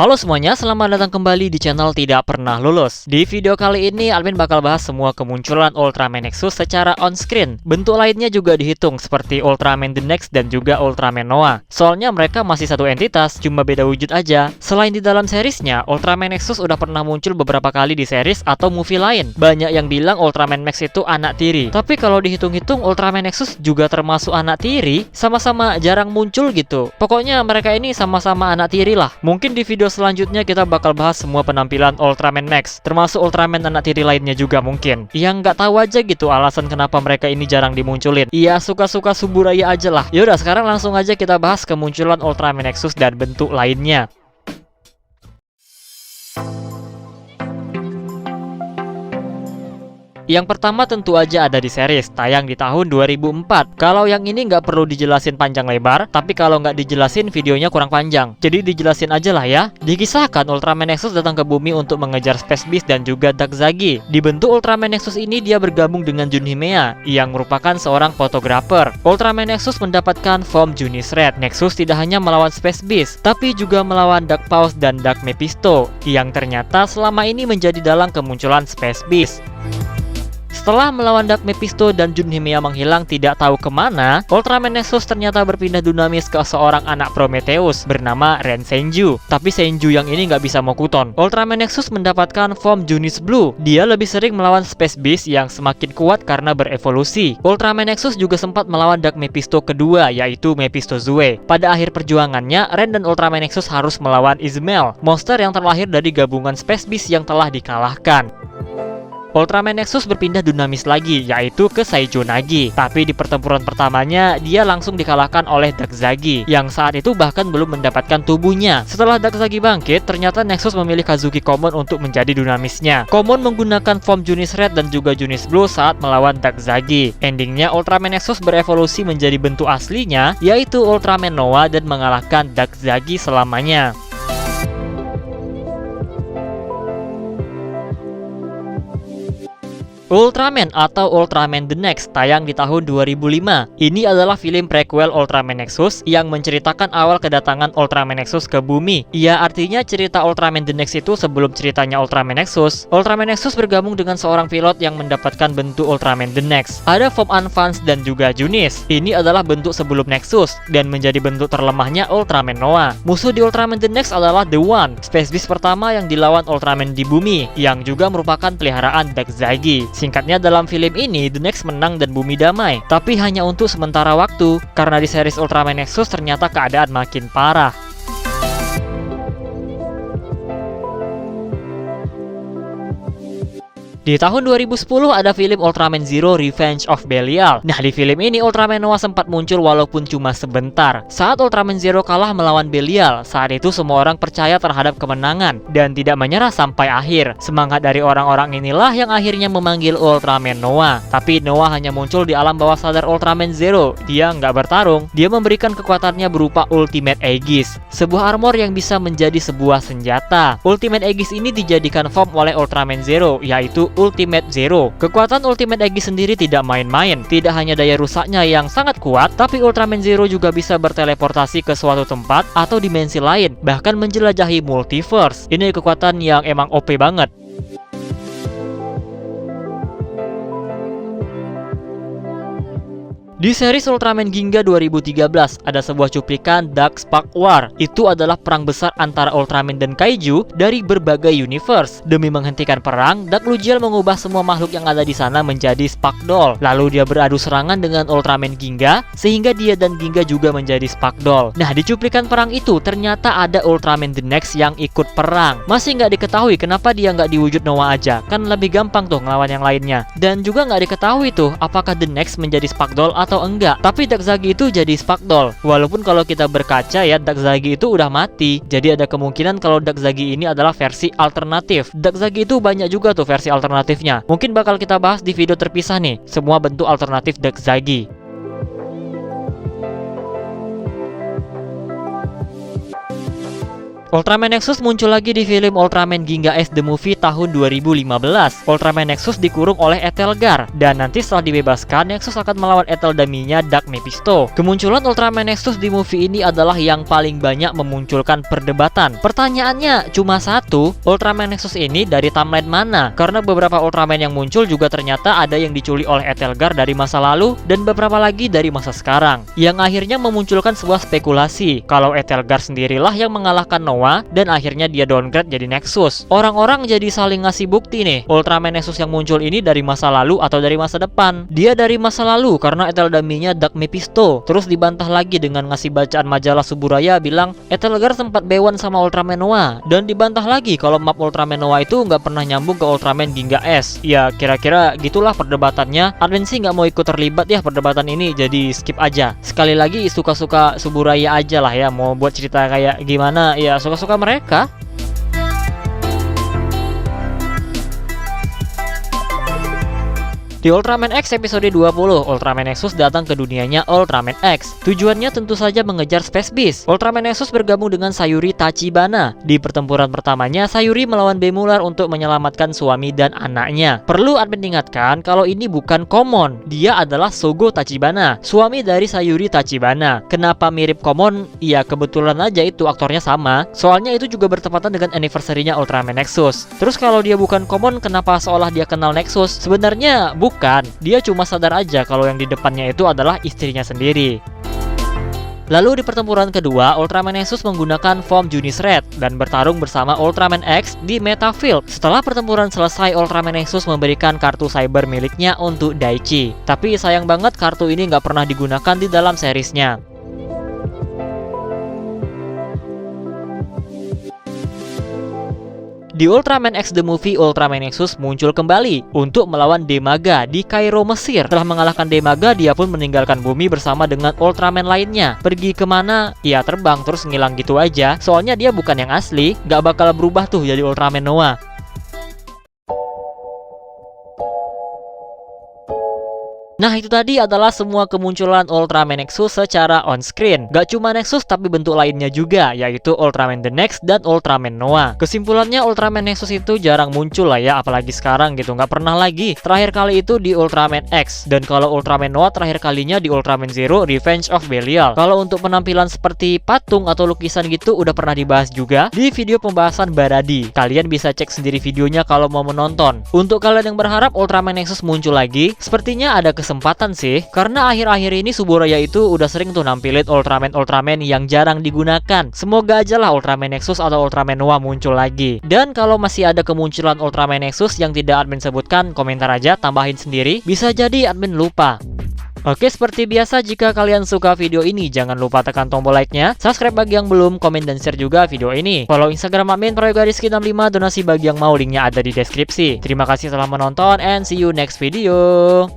Halo semuanya, selamat datang kembali di channel Tidak Pernah Lulus. Di video kali ini, Alvin bakal bahas semua kemunculan Ultraman Nexus secara on-screen. Bentuk lainnya juga dihitung, seperti Ultraman The Next dan juga Ultraman Noah. Soalnya mereka masih satu entitas, cuma beda wujud aja. Selain di dalam seriesnya, Ultraman Nexus udah pernah muncul beberapa kali di series atau movie lain. Banyak yang bilang Ultraman Max itu anak tiri. Tapi kalau dihitung-hitung, Ultraman Nexus juga termasuk anak tiri, sama-sama jarang muncul gitu. Pokoknya mereka ini sama-sama anak tiri lah. Mungkin di video selanjutnya kita bakal bahas semua penampilan Ultraman Max, termasuk Ultraman anak tiri lainnya juga mungkin. Yang nggak tahu aja gitu alasan kenapa mereka ini jarang dimunculin. Iya, suka-suka Suburaya aja lah. Yaudah, sekarang langsung aja kita bahas kemunculan Ultraman Nexus dan bentuk lainnya. Yang pertama tentu aja ada di series, tayang di tahun 2004. Kalau yang ini nggak perlu dijelasin panjang lebar, tapi kalau nggak dijelasin videonya kurang panjang. Jadi dijelasin aja lah ya. Dikisahkan Ultraman Nexus datang ke bumi untuk mengejar Space Beast dan juga Dark Zagi. Di bentuk Ultraman Nexus ini dia bergabung dengan Junhimea, yang merupakan seorang fotografer. Ultraman Nexus mendapatkan form Junis Red. Nexus tidak hanya melawan Space Beast, tapi juga melawan Dark Pulse dan Dark Mephisto, yang ternyata selama ini menjadi dalang kemunculan Space Beast. Setelah melawan Dark Mephisto dan Junhimea menghilang tidak tahu kemana, Ultraman Nexus ternyata berpindah dinamis ke seorang anak Prometheus bernama Ren Senju. Tapi Senju yang ini nggak bisa Mokuton. Ultraman Nexus mendapatkan form Junis Blue. Dia lebih sering melawan Space Beast yang semakin kuat karena berevolusi. Ultraman Nexus juga sempat melawan Dark Mephisto kedua, yaitu Mephisto Zue. Pada akhir perjuangannya, Ren dan Ultraman Nexus harus melawan Izmael, monster yang terlahir dari gabungan Space Beast yang telah dikalahkan. Ultraman Nexus berpindah dinamis lagi, yaitu ke Saijōnagi. Tapi di pertempuran pertamanya, dia langsung dikalahkan oleh Dark Zagi, yang saat itu bahkan belum mendapatkan tubuhnya. Setelah Dark Zagi bangkit, ternyata Nexus memilih Kazuki Common untuk menjadi dinamisnya. Common menggunakan form Junis Red dan juga Junis Blue saat melawan Dark Zagi. Endingnya, Ultraman Nexus berevolusi menjadi bentuk aslinya, yaitu Ultraman Noah, dan mengalahkan Dark Zagi selamanya. Ultraman atau Ultraman The Next tayang di tahun 2005. Ini adalah film prequel Ultraman Nexus yang menceritakan awal kedatangan Ultraman Nexus ke bumi. Ya, artinya cerita Ultraman The Next itu sebelum ceritanya Ultraman Nexus. Ultraman Nexus bergabung dengan seorang pilot yang mendapatkan bentuk Ultraman The Next. Ada form Advance dan juga Junis. Ini adalah bentuk sebelum Nexus dan menjadi bentuk terlemahnya Ultraman Noah. Musuh di Ultraman The Next adalah The One, Space Beast pertama yang dilawan Ultraman di bumi, yang juga merupakan peliharaan Dark Zagi. Singkatnya, dalam film ini The Next menang dan bumi damai, tapi hanya untuk sementara waktu, karena di series Ultraman Nexus ternyata keadaan makin parah. Di tahun 2010 ada film Ultraman Zero Revenge of Belial. Nah, di film ini Ultraman Noah sempat muncul walaupun cuma sebentar. Saat Ultraman Zero kalah melawan Belial, saat itu semua orang percaya terhadap kemenangan dan tidak menyerah sampai akhir. Semangat dari orang-orang inilah yang akhirnya memanggil Ultraman Noah. Tapi Noah hanya muncul di alam bawah sadar Ultraman Zero. Dia nggak bertarung, dia memberikan kekuatannya berupa Ultimate Aegis, sebuah armor yang bisa menjadi sebuah senjata. Ultimate Aegis ini dijadikan form oleh Ultraman Zero, yaitu Ultimate Zero. Kekuatan Ultimate Aegis sendiri tidak main-main. Tidak hanya daya rusaknya yang sangat kuat, tapi Ultraman Zero juga bisa berteleportasi ke suatu tempat atau dimensi lain, bahkan menjelajahi multiverse. Ini kekuatan yang emang OP banget. Di series Ultraman Ginga 2013, ada sebuah cuplikan Dark Spark War. Itu adalah perang besar antara Ultraman dan Kaiju dari berbagai universe. Demi menghentikan perang, Dark Lugiel mengubah semua makhluk yang ada di sana menjadi Spark Doll. Lalu dia beradu serangan dengan Ultraman Ginga, sehingga dia dan Ginga juga menjadi Spark Doll. Nah, di cuplikan perang itu, ternyata ada Ultraman The Next yang ikut perang. Masih nggak diketahui kenapa dia nggak diwujud Noah aja, kan lebih gampang tuh ngelawan yang lainnya. Dan juga nggak diketahui tuh, apakah The Next menjadi Spark Doll atau enggak. Tapi Dark Zagi itu jadi Spark Doll. Walaupun kalau kita berkaca ya, Dark Zagi itu udah mati. Jadi ada kemungkinan kalau Dark Zagi ini adalah versi alternatif. Dark Zagi itu banyak juga tuh versi alternatifnya. Mungkin bakal kita bahas di video terpisah nih, semua bentuk alternatif Dark Zagi. Ultraman Nexus muncul lagi di film Ultraman Ginga S The Movie tahun 2015. Ultraman Nexus dikurung oleh Etelgar, dan nanti setelah dibebaskan, Nexus akan melawan Etel Daminya Dark Mephisto. Kemunculan Ultraman Nexus di movie ini adalah yang paling banyak memunculkan perdebatan. Pertanyaannya cuma satu, Ultraman Nexus ini dari timeline mana? Karena beberapa Ultraman yang muncul juga ternyata ada yang diculik oleh Etelgar dari masa lalu, dan beberapa lagi dari masa sekarang, yang akhirnya memunculkan sebuah spekulasi kalau Etelgar sendirilah yang mengalahkan Noah, dan akhirnya dia downgrade jadi Nexus. Orang-orang jadi saling ngasih bukti nih, Ultraman Nexus yang muncul ini dari masa lalu atau dari masa depan. Dia dari masa lalu karena Etel Daminya Dark Mephisto. Terus dibantah lagi dengan ngasih bacaan majalah Suburaya bilang Etelgar sempat bewan sama Ultraman Noah, dan dibantah lagi kalau map Ultraman Noah itu nggak pernah nyambung ke Ultraman Ginga S. Ya kira-kira gitulah perdebatannya. Admin sih nggak mau ikut terlibat ya perdebatan ini, jadi skip aja. Sekali lagi suka-suka Suburaya aja lah ya, mau buat cerita kayak gimana ya suka-suka mereka. Di Ultraman X episode 20, Ultraman Nexus datang ke dunianya Ultraman X. Tujuannya tentu saja mengejar Space Beast. Ultraman Nexus bergabung dengan Sayuri Tachibana. Di pertempuran pertamanya, Sayuri melawan Bemular untuk menyelamatkan suami dan anaknya. Perlu admin ingatkan kalau ini bukan Komon. Dia adalah Sogo Tachibana, suami dari Sayuri Tachibana. Kenapa mirip Komon? Ya kebetulan aja itu aktornya sama. Soalnya itu juga bertepatan dengan anniversary-nya Ultraman Nexus. Terus kalau dia bukan Komon, kenapa seolah dia kenal Nexus? Sebenarnya bukan, dia cuma sadar aja kalau yang di depannya itu adalah istrinya sendiri. Lalu di pertempuran kedua, Ultraman Nexus menggunakan form Junis Red dan bertarung bersama Ultraman X di Metafield. Setelah pertempuran selesai, Ultraman Nexus memberikan kartu cyber miliknya untuk Daichi. Tapi sayang banget kartu ini nggak pernah digunakan di dalam seriesnya. Di Ultraman X The Movie, Ultraman Nexus muncul kembali untuk melawan Demaga di Kairo, Mesir. Setelah mengalahkan Demaga, dia pun meninggalkan bumi bersama dengan Ultraman lainnya. Pergi kemana? Ya terbang terus ngilang gitu aja. Soalnya dia bukan yang asli, gak bakal berubah tuh jadi Ultraman Noah. Nah itu tadi adalah semua kemunculan Ultraman Nexus secara on-screen. Gak cuma Nexus tapi bentuk lainnya juga, yaitu Ultraman The Next dan Ultraman Noah. Kesimpulannya Ultraman Nexus itu jarang muncul lah ya, apalagi sekarang gitu, gak pernah lagi. Terakhir kali itu di Ultraman X, dan kalau Ultraman Noah terakhir kalinya di Ultraman Zero Revenge of Belial. Kalau untuk penampilan seperti patung atau lukisan gitu udah pernah dibahas juga di video pembahasan Baradi. Kalian bisa cek sendiri videonya kalau mau menonton. Untuk kalian yang berharap Ultraman Nexus muncul lagi, sepertinya ada kesempatan sih, karena akhir-akhir ini Suburaya itu udah sering tuh nampilin Ultraman yang jarang digunakan. Semoga aja lah Ultraman Nexus atau Ultraman Noah muncul lagi. Dan kalau masih ada kemunculan Ultraman Nexus yang tidak admin sebutkan, komentar aja, tambahin sendiri. Bisa jadi admin lupa. Oke, seperti biasa, jika kalian suka video ini, jangan lupa tekan tombol like-nya, subscribe bagi yang belum, komen dan share juga video ini. Follow Instagram admin Prayoga_Rizky65, donasi bagi yang mau, linknya ada di deskripsi. Terima kasih telah menonton, and see you next video.